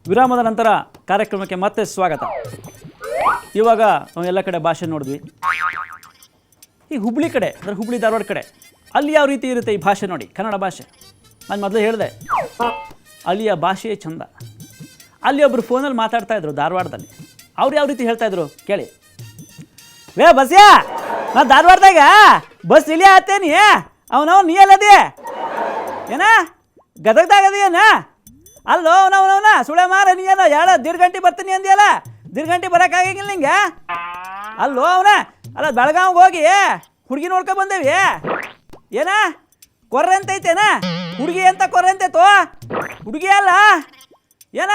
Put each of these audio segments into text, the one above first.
ವಿರಾಮದ ನಂತರ ಕಾರ್ಯಕ್ರಮಕ್ಕೆ ಮತ್ತೆ ಸ್ವಾಗತ. ಇವಾಗ ನಾವು ಎಲ್ಲ ಕಡೆ ಭಾಷೆ ನೋಡಿದ್ವಿ. ಈ ಹುಬ್ಳಿ ಕಡೆ ಅಂದರೆ ಹುಬ್ಳಿ ಧಾರವಾಡ ಕಡೆ ಅಲ್ಲಿ ಯಾವ ರೀತಿ ಇರುತ್ತೆ ಈ ಭಾಷೆ ನೋಡಿ, ಕನ್ನಡ ಭಾಷೆ. ನಾನು ಮೊದಲು ಹೇಳಿದೆ ಅಲ್ಲಿಯ ಭಾಷೆಯೇ ಚಂದ. ಅಲ್ಲಿ ಒಬ್ಬರು ಫೋನಲ್ಲಿ ಮಾತಾಡ್ತಾಯಿದ್ರು ಧಾರವಾಡದಲ್ಲಿ. ಅವ್ರು ಯಾವ ರೀತಿ ಹೇಳ್ತಾಯಿದ್ರು ಕೇಳಿ. ವೇ ಬಸ್ಯಾ, ನಾ ಧಾರವಾಡದಾಗ ಬಸ್ ಇಳಿ ಆತೇನಿ, ಅವನವ್ ನೀ ಅಲ್ಲದಿ ಏನ ಗದಗದಾಗ ಅದೇನ ಅಲ್ಲೋ ಅವನವನ ಸುಳೆ ಮಾರ ನೀ ಏನೋ 2.5 ಗಂಟೆ ಬರ್ತೀನಿ ಅಂದಿಯಲ್ಲ, 1.5 ಗಂಟೆ ಬರೋಕ್ಕಾಗಿಲ್ಲ ನಿಂಗೆ. ಅಲ್ಲೋ ಅವನ ಅಲ್ಲ ಬೆಳಗಾವಿಗೆ ಹೋಗಿ ಹುಡುಗಿ ನೋಡ್ಕೊ ಬಂದೇವಿ. ಏನ ಕೊರ್ರೆ ಅಂತೈತೇನ ಹುಡುಗಿ ಅಂತ ಕೊರ್ರೆ ಅಂತೈತೋ, ಹುಡುಗಿ ಅಲ್ಲ ಏನ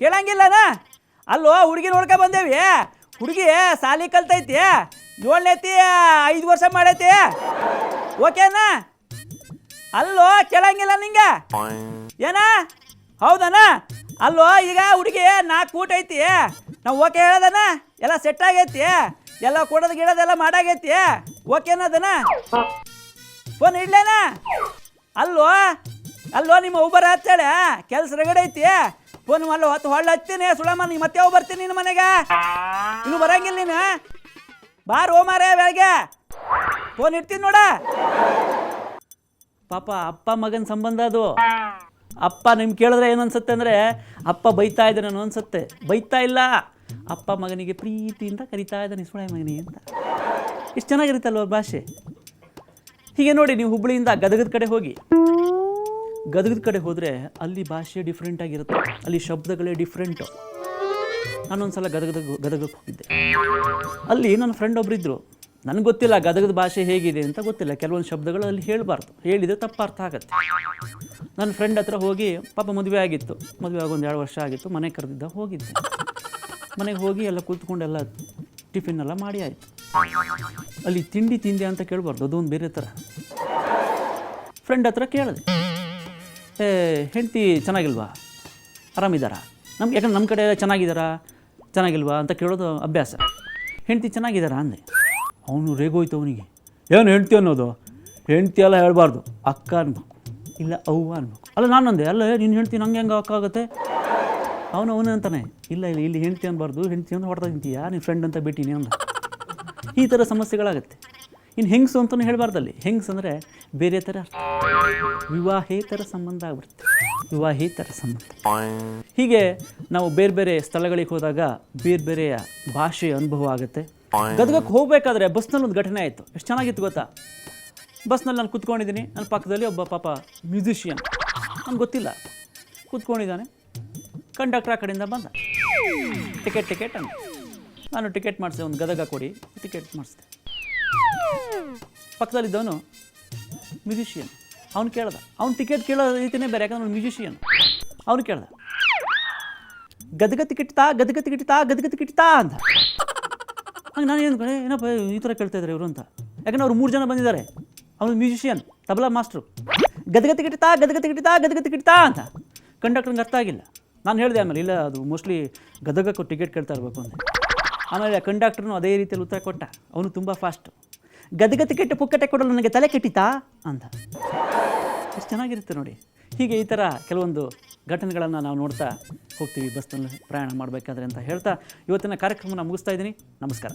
ಕೇಳಂಗಿಲ್ಲನ. ಅಲ್ಲೋ ಹುಡುಗಿ ನೋಡ್ಕೊ ಬಂದೇವಿ, ಹುಡುಗಿ ಸಾಲಿ ಕಲ್ತೈತಿ, 7ನೇತಿ 5 ವರ್ಷ ಮಾಡೈತಿ, ಓಕೆನ. ಅಲ್ಲೋ ಕೇಳಂಗಿಲ್ಲ ನಿಂಗೆ ಏನ, ಹೌದನ. ಅಲ್ಲೋ ಈಗ ಹುಡುಗಿ 4 ಊಟ ಐತಿ, ನಾವು ಓಕೆ ಹೇಳೋದನ, ಎಲ್ಲ ಸೆಟ್ ಆಗೈತಿ, ಎಲ್ಲ ಕೊಡೋದು ಗಿಡೋದೆಲ್ಲ ಮಾಡಾಗೈತಿ, ಓಕೆನದನ. ಫೋನ್ ಇಡ್ಲೇನ. ಅಲ್ಲೋ ಅಲ್ಲೋ ನಿಮ್ಮ ಒಬ್ಬರ ಹತ್ತೇಳೆ ಕೆಲ್ಸ ರಗಡೈತಿ, ಫೋನ್ ಅಲ್ಲ ಹೊತ್ತು ಹೊಳ್ಳ ಹಚ್ತೀನಿ ಸುಳಮ್ಮ, ನೀ ಮತ್ತೆ ಯಾವ ಬರ್ತೀನಿ ನಿನ್ನ ಮನೆಗೆ, ಇನ್ನು ಬರಂಗಿಲ್ಲ ನೀನು. ಬಾರೋ ಮಾರೇ ಬೆಳಗ್ಗೆ, ಫೋನ್ ಇಡ್ತೀನಿ ನೋಡ. ಪಾಪ ಅಪ್ಪ ಮಗನ ಸಂಬಂಧ ಅದು. ಅಪ್ಪ ನಿಮ್ಗೆ ಕೇಳಿದ್ರೆ ಏನು ಅನ್ಸುತ್ತೆ ಅಂದರೆ ಅಪ್ಪ ಬೈತಾ ಇದ್ದಾನೆ ನಾನು ಅನ್ಸುತ್ತೆ. ಬೈತಾ ಇಲ್ಲ, ಅಪ್ಪ ಮಗನಿಗೆ ಪ್ರೀತಿಯಿಂದ ಕರಿತಾ ಇದ್ದಾನೆ ಸುಳೆ ಮಗನಿಗೆ ಅಂತ. ಇಷ್ಟು ಚೆನ್ನಾಗಿರುತ್ತಲ್ವ ಭಾಷೆ. ಹೀಗೆ ನೋಡಿ, ನೀವು ಹುಬ್ಬಳ್ಳಿಯಿಂದ ಗದಗದ ಕಡೆ ಹೋಗಿ, ಗದಗದ ಕಡೆ ಹೋದರೆ ಅಲ್ಲಿ ಭಾಷೆ ಡಿಫ್ರೆಂಟಾಗಿರುತ್ತೆ, ಅಲ್ಲಿ ಶಬ್ದಗಳೇ ಡಿಫ್ರೆಂಟು. ನಾನೊಂದ್ಸಲ ಗದಗಕ್ಕೆ ಹೋಗಿದ್ದೆ. ಅಲ್ಲಿ ನನ್ನ ಫ್ರೆಂಡ್ ಒಬ್ಬರಿದ್ದರು. ನನಗೆ ಗೊತ್ತಿಲ್ಲ ಗದಗದ ಭಾಷೆ ಹೇಗಿದೆ ಅಂತ ಗೊತ್ತಿಲ್ಲ, ಕೆಲವೊಂದು ಶಬ್ದಗಳು ಅಲ್ಲಿ ಹೇಳಬಾರ್ದು, ಹೇಳಿದರೆ ತಪ್ಪು ಅರ್ಥ ಆಗುತ್ತೆ. ನನ್ನ ಫ್ರೆಂಡ್ ಹತ್ರ ಹೋಗಿ, ಪಾಪ ಮದುವೆ ಆಗಿತ್ತು, ಮದುವೆ ಆಗಿ 1-2 ವರ್ಷ ಆಗಿತ್ತು, ಮನೆಗೆ ಕರೆದಿದ್ದ, ಹೋಗಿದ್ದೆ. ಮನೆಗೆ ಹೋಗಿ ಎಲ್ಲ ಕೂತ್ಕೊಂಡೆಲ್ಲ ಟಿಫಿನ್ನೆಲ್ಲ ಮಾಡಿ ಆಯಿತು. ಅಲ್ಲಿ ತಿಂಡಿ ತಿಂದೆ ಅಂತ ಕೇಳಬಾರ್ದು, ಅದೊಂದು ಬೇರೆ ಥರ. ಫ್ರೆಂಡ್ ಹತ್ರ ಕೇಳಿದೆ, ಹೆಂಡತಿ ಚೆನ್ನಾಗಿಲ್ವಾ, ಆರಾಮಿದ್ದಾರಾ, ಯಾಕಂದ್ರೆ ನಮ್ಮ ಕಡೆ ಚೆನ್ನಾಗಿಲ್ವಾ ಅಂತ ಕೇಳೋದು ಅಭ್ಯಾಸ. ಹೆಂಡತಿ ಚೆನ್ನಾಗಿದ್ದಾರಾ ಅಂದೆ. ಅವನು ರೇಗೋಯ್ತು ಅವನಿಗೆ. ಏನು ಹೆಂಡ್ತಿ ಅನ್ನೋದು, ಹೆಂಡ್ತಿ ಎಲ್ಲ ಹೇಳಬಾರ್ದು, ಅಕ್ಕ ಅನ್ಬೇಕು, ಇಲ್ಲ ಅವ್ವ ಅನ್ಬೇಕು. ಅಲ್ಲ ನಾನು ಅಂದೆ, ಅಲ್ಲ ನೀನು ಹೆಂಡ್ತಿ ನಂಗೆ ಹೆಂಗೆ ಅಕ್ಕ ಆಗುತ್ತೆ. ಅವನು ಅಂತಾನೆ, ಇಲ್ಲ ಇಲ್ಲಿ ಹೆಂಡ್ತಿ ಅನ್ಬಾರ್ದು, ಹೆಂಡ್ತಿಯನ್ನು ಹೊಡ್ತಾ ತಿಂತೀಯಾ ನಿನ್ನ ಫ್ರೆಂಡ್ ಅಂತ ಬಿಟ್ಟಿನಿ ಅಂದ. ಈ ಥರ ಸಮಸ್ಯೆಗಳಾಗುತ್ತೆ. ಇನ್ನು ಹೆಂಗಸು ಅಂತಲೂ ಹೇಳಬಾರ್ದಲ್ಲಿ. ಹೆಂಗಸು ಅಂದರೆ ಬೇರೆ ಥರ, ವಿವಾಹೇತರ ಸಂಬಂಧ ಆಗ್ಬಿಡುತ್ತೆ, ವಿವಾಹೇತರ ಸಂಬಂಧ. ಹೀಗೆ ನಾವು ಬೇರೆ ಬೇರೆ ಸ್ಥಳಗಳಿಗೆ ಹೋದಾಗ ಬೇರೆ ಬೇರೆಯ ಭಾಷೆಯ ಅನುಭವ ಆಗುತ್ತೆ. ಗದಗಕ್ಕೆ ಹೋಗಬೇಕಾದ್ರೆ ಬಸ್ನಲ್ಲಿ ಒಂದು ಘಟನೆ ಆಯಿತು. ಎಷ್ಟು ಚೆನ್ನಾಗಿತ್ತು ಗೊತ್ತಾ. ಬಸ್ನಲ್ಲಿ ನಾನು ಕೂತ್ಕೊಂಡಿದ್ದೀನಿ, ನನ್ನ ಪಕ್ಕದಲ್ಲಿ ಒಬ್ಬ ಪಾಪ ಮ್ಯೂಸಿಷಿಯನ್, ನನಗೆ ಗೊತ್ತಿಲ್ಲ, ಕೂತ್ಕೊಂಡಿದ್ದಾನೆ. ಕಂಡಕ್ಟ್ರ್ ಆ ಕಡೆಯಿಂದ ಬಂದ, ಟಿಕೆಟ್ ಅಂತ. ನಾನು ಟಿಕೆಟ್ ಮಾಡಿಸಿದೆ, ಒಂದು ಗದಗ ಕೊಡಿ, ಟಿಕೆಟ್ ಮಾಡಿಸಿದೆ. ಪಕ್ಕದಲ್ಲಿದ್ದವನು ಮ್ಯೂಸಿಷಿಯನ್, ಅವ್ನು ಕೇಳ್ದ. ಅವ್ನು ಟಿಕೆಟ್ ಕೇಳೋ ರೀತಿಯೇ ಬೇರೆ, ಯಾಕಂದ್ರೆ ಅವ್ನು ಮ್ಯೂಸಿಷಿಯನ್. ಅವನು ಕೇಳ್ದ, ಗದಗ ಟಿಕೆಟ್ ತಾ ಅಂತ. ಹಂಗೆ ನಾನು ಏನು ಏನಪ್ಪ ಈ ಥರ ಕೇಳ್ತಾ ಇದ್ದಾರೆ ಇವರು ಅಂತ. ಯಾಕಂದ್ರೆ ಅವ್ರು 3 ಜನ ಬಂದಿದ್ದಾರೆ. ಅವನು musician, tabla master. Gadag ticket ತಾ ಅಂತ. ಕಂಡಕ್ಟರ್ಗೆ ಅರ್ಥ ಆಗಿಲ್ಲ. ನಾನು ಹೇಳಿದೆ ಆಮೇಲೆ, ಇಲ್ಲ ಅದು ಮೋಸ್ಟ್ಲಿ ಗದಗಕ್ಕೂ ಟಿಕೆಟ್ ಕೇಳ್ತಾ ಇರಬೇಕು ಅಂತ. ಆಮೇಲೆ ಕಂಡಕ್ಟ್ರನು ಅದೇ ರೀತಿಯಲ್ಲಿ ಉತ್ತರ ಕೊಟ್ಟ. ಅವನು ತುಂಬ ಫಾಸ್ಟು. ಗದಗ ಟಿಕೆಟ್ ಪುಕ್ಕಟೆ ಕೊಡಲು ನನಗೆ ತಲೆ ಕೆಟ್ಟಿತಾ ಅಂತ. ಎಷ್ಟು ಚೆನ್ನಾಗಿರುತ್ತೆ ನೋಡಿ. ಹೀಗೆ ಈ ಥರ ಕೆಲವೊಂದು ಘಟನೆಗಳನ್ನು ನಾವು ನೋಡ್ತಾ ಹೋಗ್ತೀವಿ ಬಸ್ನಲ್ಲಿ ಪ್ರಯಾಣ ಮಾಡಬೇಕಾದ್ರೆ ಅಂತ ಹೇಳ್ತಾ ಇವತ್ತಿನ ಕಾರ್ಯಕ್ರಮನ ಮುಗಿಸ್ತಾ ಇದ್ದೀನಿ. ನಮಸ್ಕಾರ.